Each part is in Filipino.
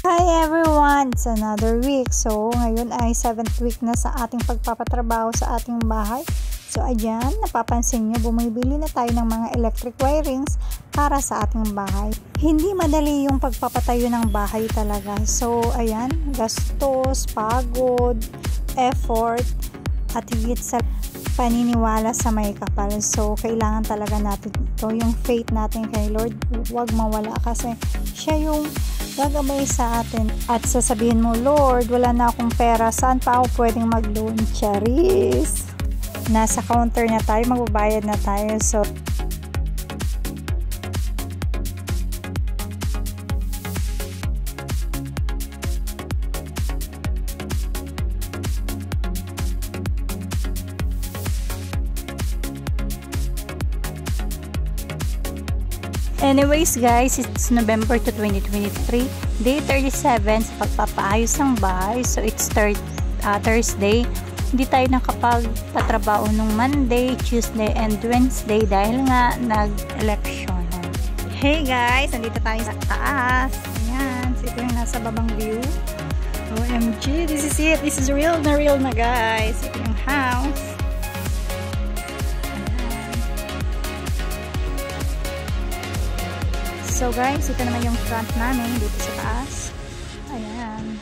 Hi everyone! It's another week. So, ngayon ay 7th week na sa ating pagpapatrabaho sa ating bahay. So, ayan, napapansin nyo, bumibili na tayo ng mga electric wirings para sa ating bahay. Hindi madali yung pagpapatayo ng bahay talaga. So, ayan, gastos, pagod, effort, at higit sa paniniwala sa may kapal. So, kailangan talaga natin ito, yung faith natin kay Lord, huwag mawala kasi siya yung gagabay sa atin. At sasabihin mo, Lord, wala na akong pera, saan pa ako pwedeng mag-loan? Charis! Nasa counter na tayo, magbabayad na tayo. So, anyways guys, it's November to 2023, day 37 sa pagpapaayos ng bahay. So it's Thursday. Hindi tayo nakapagtatrabaho nung Monday, Tuesday, and Wednesday dahil nga nag-election. Hey guys, nandito tayo sa taas. Ayan, so ito yung nasa babang view. OMG, this is it. This is real na guys. Ito yung house. So guys, ito naman yung front namin dito sa taas. Ayan.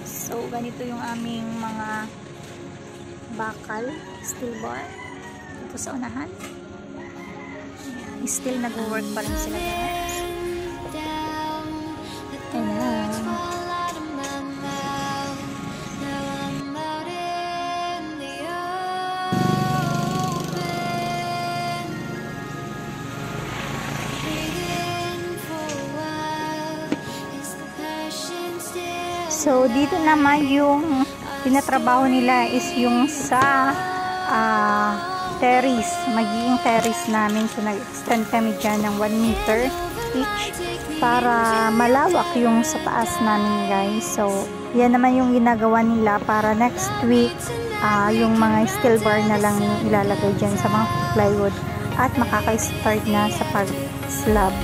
So ganito yung aming mga bakal, steel bar dito sa unahan. Still nag-work pa rin sila guys. Ayan. So dito naman yung tinatrabaho nila is yung sa terrace, magiging terrace namin. So nag-extend kami dyan ng 1 meter each para malawak yung sa taas namin guys. So yan naman yung ginagawa nila para next week yung mga steel bar na lang yung ilalagay dyan sa mga plywood at makaka-start na sa pag-slab.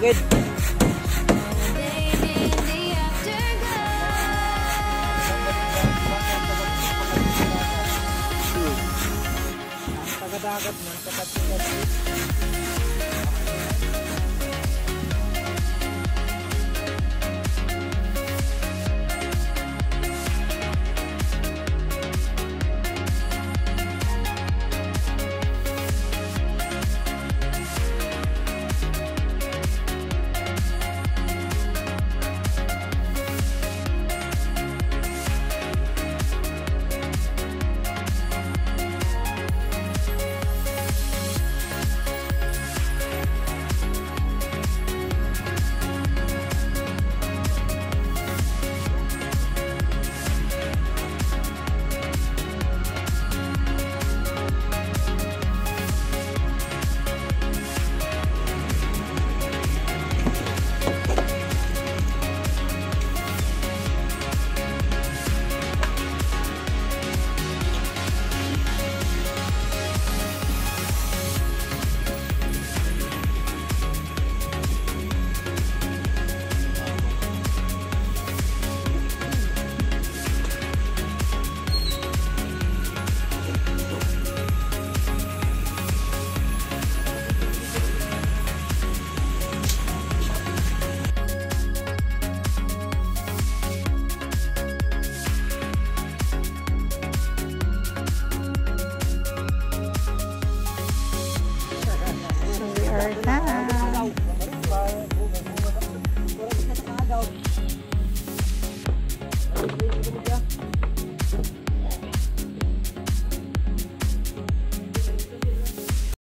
bukid. Taga-dagat man, taga-dagat. We are na